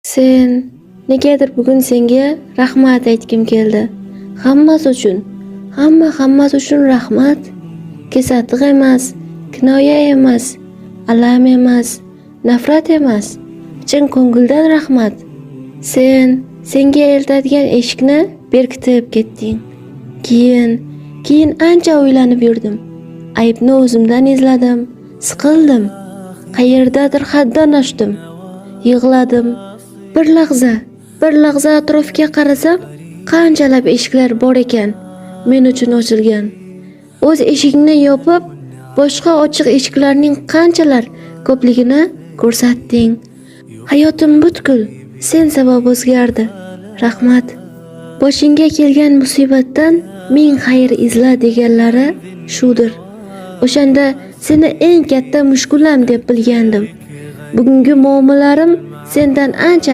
Sen negadir bugun senga rahmat aytgim keldi. Hammasi uchun rahmat. Kesatiq emas, kinoya emas, alam emas, nafrat emas. Chin ko'ngildan rahmat. Senga eltadigan eshikni berkitib ketding. Keyin ancha o'ylanib yurdim. Aybni o'zimdan izladim, siqildim. Qayerdadir haddan oshdim. Yig'ladim. Bir lahza atrofga qarasam, qanchalar eshiklar bor ekan men uchun ochilgan. O'z eshigingni yopib, boshqa ochiq eshiklarning qanchalar ko'pligini ko'rsatding. Hayotim butkul sen sabab o'zgardi. Rahmat. Boshingga kelgan musibatdan ming xayr izla deganlari shudir. O'shanda seni eng katta mushkulam deb bilgandim. Bugungi muammolarim sendan ancha